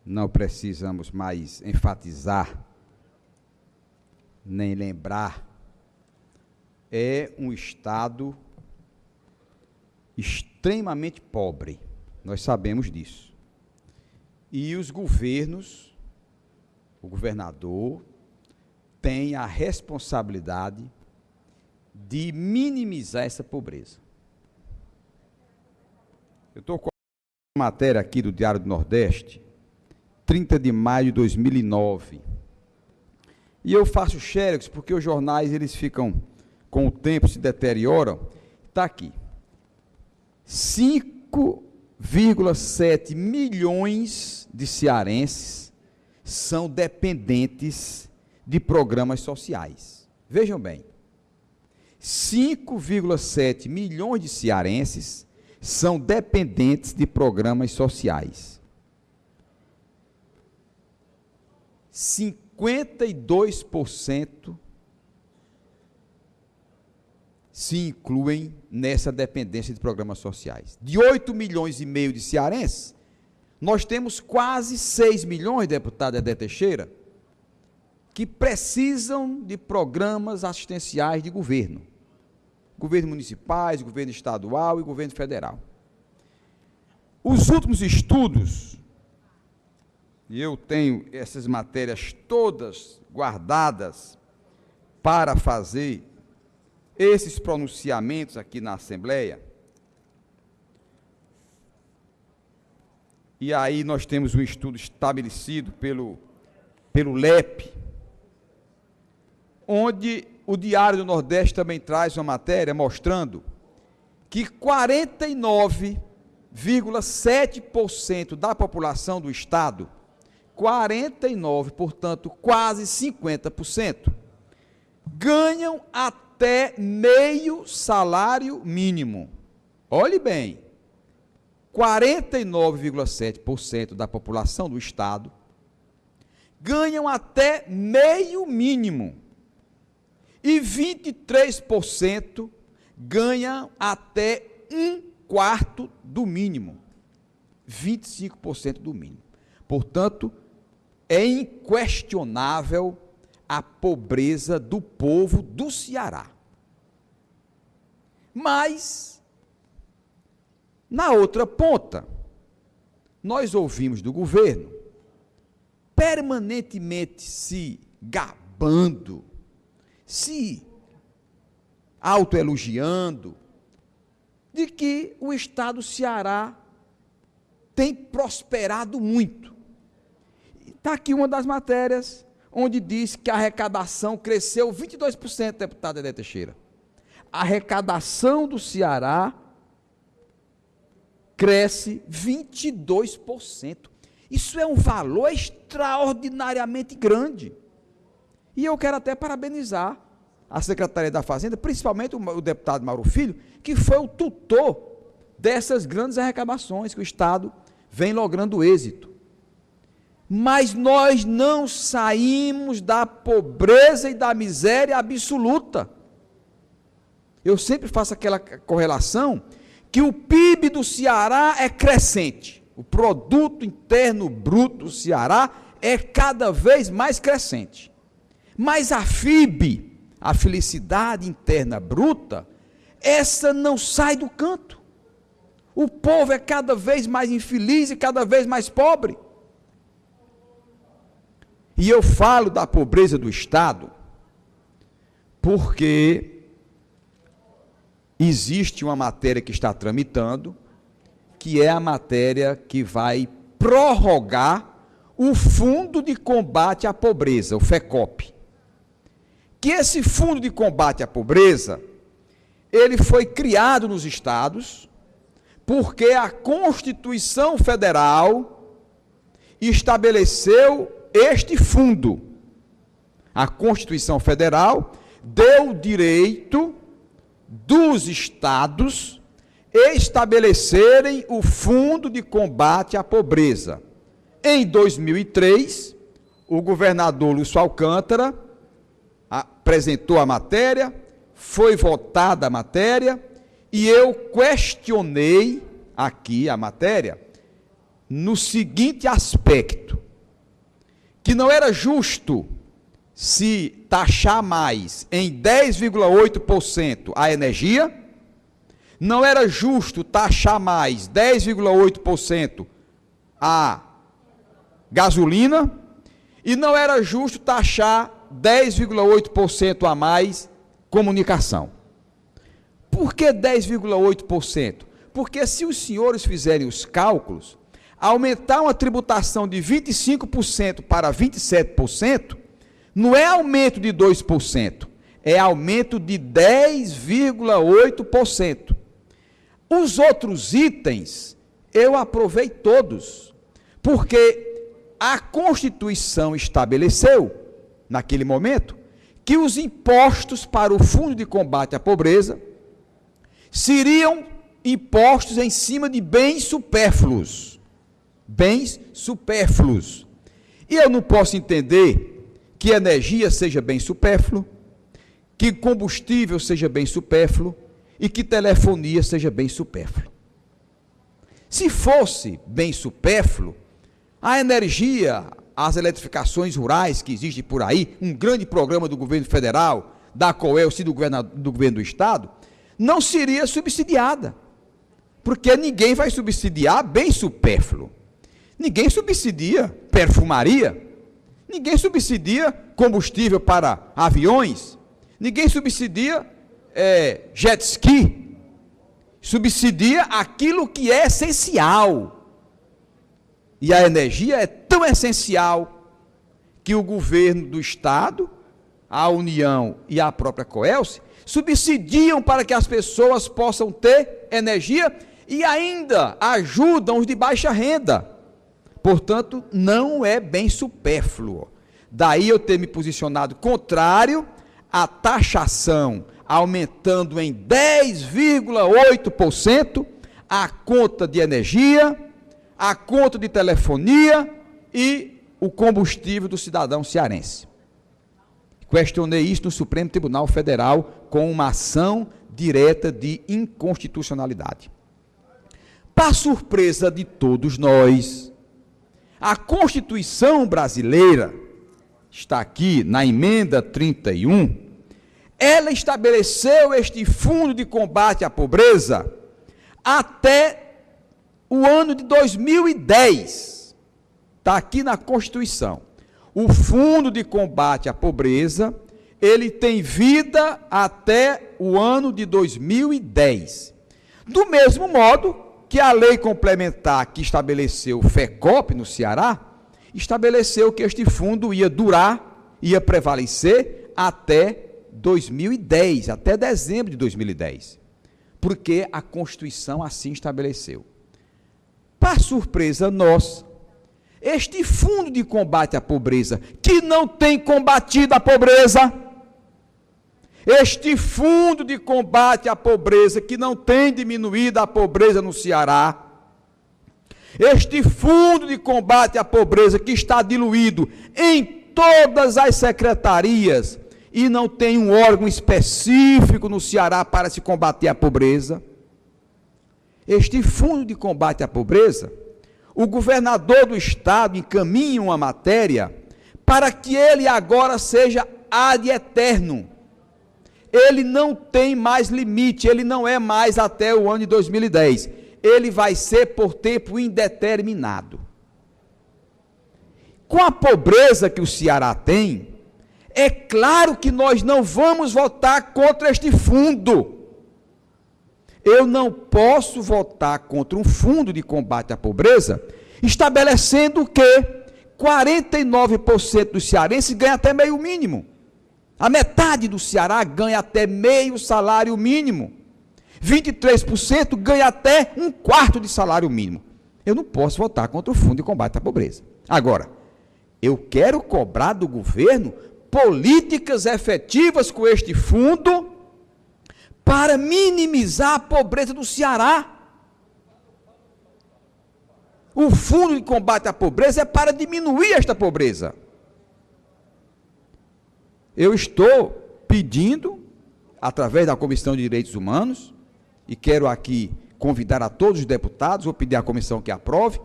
não precisamos mais enfatizar, nem lembrar, é um estado extremamente pobre. Nós sabemos disso. E os governos, o governador, tem a responsabilidade de minimizar essa pobreza. Eu estou com uma matéria aqui do Diário do Nordeste, 30 de maio de 2009. E eu faço xerox porque os jornais, eles ficam, com o tempo, se deterioram. Está aqui. 5,7 milhões de cearenses são dependentes de programas sociais. Vejam bem, 5,7 milhões de cearenses são dependentes de programas sociais. 52% se incluem nessa dependência de programas sociais. De 8 milhões e meio de cearenses, nós temos quase 6 milhões, deputado Edé Teixeira, que precisam de programas assistenciais de governo. Governos municipais, governo estadual e governo federal. Os últimos estudos, e eu tenho essas matérias todas guardadas para fazer esses pronunciamentos aqui na Assembleia, e aí nós temos um estudo estabelecido pelo LEP, onde o Diário do Nordeste também traz uma matéria mostrando que 49,7% da população do Estado, 49, portanto, quase 50%, ganham até meio salário mínimo. Olhe bem, 49,7% da população do Estado ganham até meio mínimo. E 23% ganham até 1/4 do mínimo. 25% do mínimo. Portanto, é inquestionável a pobreza do povo do Ceará. Mas, na outra ponta, nós ouvimos do governo permanentemente se gabando, se autoelogiando de que o Estado do Ceará tem prosperado muito. Está aqui uma das matérias onde diz que a arrecadação cresceu 22%, deputado Edé Teixeira. A arrecadação do Ceará cresce 22%. Isso é um valor extraordinariamente grande. E eu quero até parabenizar a Secretaria da Fazenda, principalmente o deputado Mauro Filho, que foi o tutor dessas grandes arrecadações que o Estado vem logrando êxito. Mas nós não saímos da pobreza e da miséria absoluta. Eu sempre faço aquela correlação que o PIB do Ceará é crescente. O Produto Interno Bruto do Ceará é cada vez mais crescente. Mas a FIB, a Felicidade Interna Bruta, essa não sai do canto. O povo é cada vez mais infeliz e cada vez mais pobre. E eu falo da pobreza do Estado porque existe uma matéria que está tramitando, que é a matéria que vai prorrogar o Fundo de Combate à Pobreza, o FECOP. Que esse Fundo de Combate à Pobreza, ele foi criado nos estados, porque a Constituição Federal estabeleceu este fundo. A Constituição Federal deu o direito dos estados estabelecerem o Fundo de Combate à Pobreza. Em 2003, o governador Lúcio Alcântara apresentou a matéria, foi votada a matéria, e eu questionei aqui a matéria, no seguinte aspecto, que não era justo se taxar mais em 10,8% a energia, não era justo taxar mais 10,8% a gasolina, e não era justo taxar 10,8% a mais comunicação. Por que 10,8%? Porque se os senhores fizerem os cálculos, aumentar uma tributação de 25% para 27%, não é aumento de 2%, é aumento de 10,8%. Os outros itens, eu aprovei todos, porque a Constituição estabeleceu, naquele momento, que os impostos para o Fundo de Combate à Pobreza seriam impostos em cima de bens supérfluos. Bens supérfluos. E eu não posso entender que energia seja bem supérfluo, que combustível seja bem supérfluo e que telefonia seja bem supérfluo. Se fosse bem supérfluo, a energia, as eletrificações rurais que existem por aí, um grande programa do governo federal, da COELS e do governo do Estado, não seria subsidiada, porque ninguém vai subsidiar bem supérfluo. Ninguém subsidia perfumaria, ninguém subsidia combustível para aviões, ninguém subsidia jet ski, subsidia aquilo que é essencial. E a energia é tão essencial que o governo do Estado, a União e a própria COELS subsidiam para que as pessoas possam ter energia e ainda ajudam os de baixa renda. Portanto, não é bem supérfluo. Daí eu ter me posicionado contrário à taxação, aumentando em 10,8% a conta de energia, a conta de telefonia e o combustível do cidadão cearense. Questionei isso no Supremo Tribunal Federal com uma ação direta de inconstitucionalidade. Para surpresa de todos nós, a Constituição brasileira, está aqui na emenda 31, ela estabeleceu este Fundo de Combate à Pobreza até o ano de 2010. Está aqui na Constituição. O Fundo de Combate à Pobreza, ele tem vida até o ano de 2010. Do mesmo modo que a lei complementar que estabeleceu o FECOP no Ceará, estabeleceu que este fundo ia durar, ia prevalecer até 2010, até dezembro de 2010, porque a Constituição assim estabeleceu. Para surpresa nossa, este Fundo de Combate à Pobreza, que não tem combatido a pobreza, este Fundo de Combate à Pobreza, que não tem diminuído a pobreza no Ceará, este Fundo de Combate à Pobreza, que está diluído em todas as secretarias, e não tem um órgão específico no Ceará para se combater a pobreza, este Fundo de Combate à Pobreza, o governador do Estado encaminha uma matéria para que ele agora seja ad eterno. Ele não tem mais limite, ele não é mais até o ano de 2010. Ele vai ser por tempo indeterminado. Com a pobreza que o Ceará tem, é claro que nós não vamos votar contra este fundo. Eu não posso votar contra um fundo de combate à pobreza, estabelecendo que 49% dos cearenses ganham até meio mínimo. A metade do Ceará ganha até meio salário mínimo. 23% ganha até um quarto de salário mínimo. Eu não posso votar contra o Fundo de Combate à Pobreza. Agora, eu quero cobrar do governo políticas efetivas com este fundo para minimizar a pobreza do Ceará. O Fundo de Combate à Pobreza é para diminuir esta pobreza. Eu estou pedindo, através da Comissão de Direitos Humanos, e quero aqui convidar a todos os deputados, vou pedir à comissão que aprove,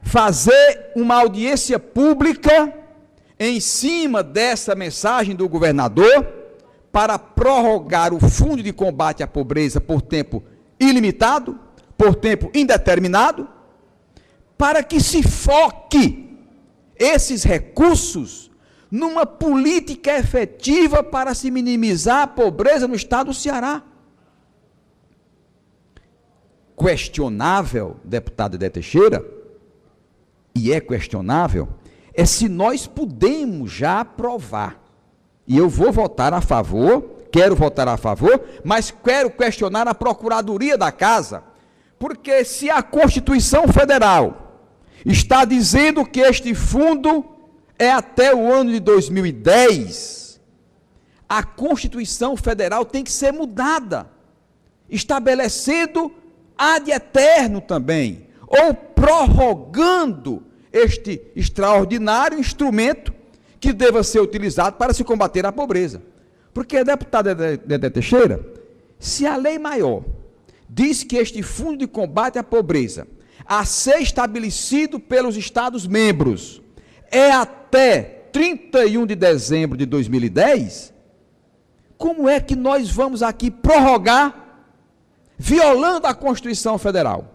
fazer uma audiência pública em cima dessa mensagem do governador para prorrogar o Fundo de Combate à Pobreza por tempo ilimitado, por tempo indeterminado, para que se foque esses recursos numa política efetiva para se minimizar a pobreza no estado do Ceará. Questionável, deputado Dedé Teixeira, e é questionável, é se nós podemos já aprovar. E eu vou votar a favor, quero votar a favor, mas quero questionar a Procuradoria da Casa, porque se a Constituição Federal está dizendo que este fundo é até o ano de 2010, a Constituição Federal tem que ser mudada, estabelecendo ad eterno também, ou prorrogando este extraordinário instrumento que deva ser utilizado para se combater a pobreza. Porque, deputado Dedé Teixeira, se a lei maior diz que este fundo de combate à pobreza, a ser estabelecido pelos Estados-membros, é até 31 de dezembro de 2010, como é que nós vamos aqui prorrogar, violando a Constituição Federal?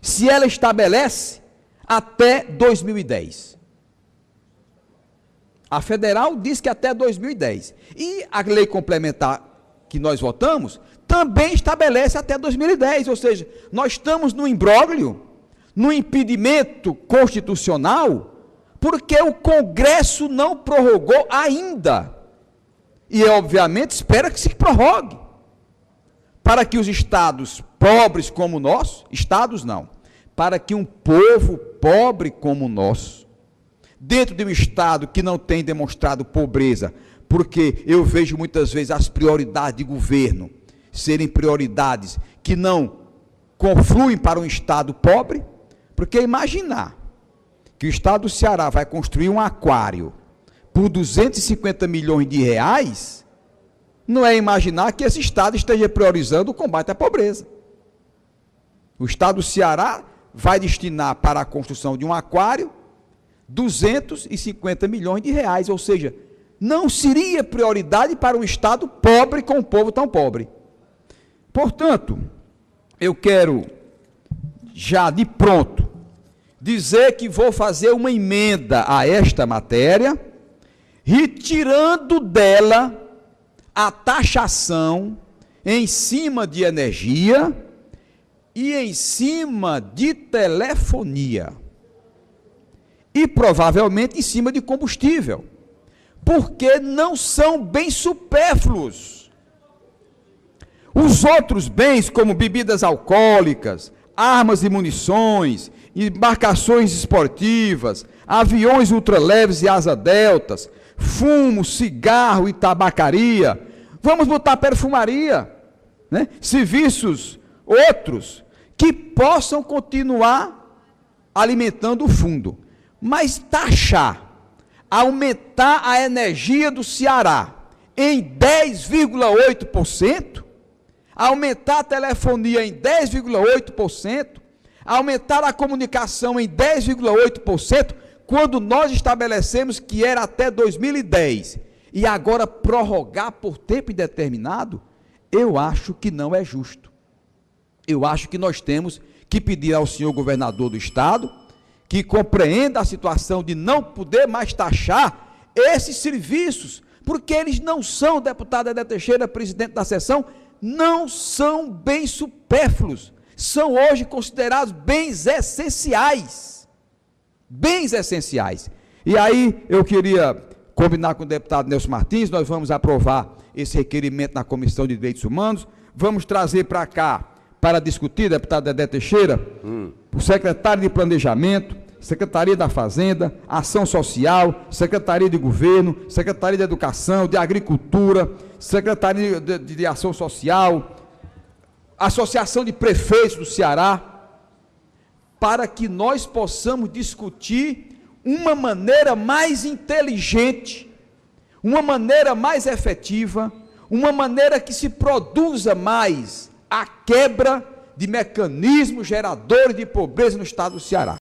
Se ela estabelece até 2010. A federal diz que até 2010. E a lei complementar que nós votamos também estabelece até 2010. Ou seja, nós estamos no imbróglio, no impedimento constitucional, porque o Congresso não prorrogou ainda. E, obviamente, espera que se prorrogue. Para que os estados pobres como o nosso, estados não, para que um povo pobre como o nosso, dentro de um estado que não tem demonstrado pobreza, porque eu vejo muitas vezes as prioridades de governo serem prioridades que não confluem para um estado pobre, porque imaginar que o estado do Ceará vai construir um aquário por 250 milhões de reais, não é imaginar que esse estado esteja priorizando o combate à pobreza. O estado do Ceará vai destinar para a construção de um aquário 250 milhões de reais, ou seja, não seria prioridade para um estado pobre com um povo tão pobre. Portanto, eu quero, já de pronto, dizer que vou fazer uma emenda a esta matéria, retirando dela a taxação em cima de energia e em cima de telefonia. E provavelmente em cima de combustível, porque não são bens supérfluos. Os outros bens, como bebidas alcoólicas, armas e munições, embarcações esportivas, aviões ultraleves e asa deltas, fumo, cigarro e tabacaria, vamos botar perfumaria, né? Serviços outros que possam continuar alimentando o fundo. Mas taxar, aumentar a energia do Ceará em 10,8%, aumentar a telefonia em 10,8%, aumentar a comunicação em 10,8%, quando nós estabelecemos que era até 2010, e agora prorrogar por tempo indeterminado, eu acho que não é justo. Eu acho que nós temos que pedir ao senhor governador do estado que compreenda a situação de não poder mais taxar esses serviços, porque eles não são, deputado Dedé Teixeira, presidente da sessão, não são bens supérfluos, são hoje considerados bens essenciais. Bens essenciais. E aí eu queria combinar com o deputado Nelson Martins, nós vamos aprovar esse requerimento na Comissão de Direitos Humanos, vamos trazer para cá, para discutir, deputado Dedé Teixeira, o secretário de Planejamento, Secretaria da Fazenda, Ação Social, Secretaria de Governo, Secretaria de Educação, de Agricultura, Secretaria de Ação Social, Associação de Prefeitos do Ceará, para que nós possamos discutir uma maneira mais inteligente, uma maneira mais efetiva, uma maneira que se produza mais a quebra de mecanismos geradores de pobreza no estado do Ceará.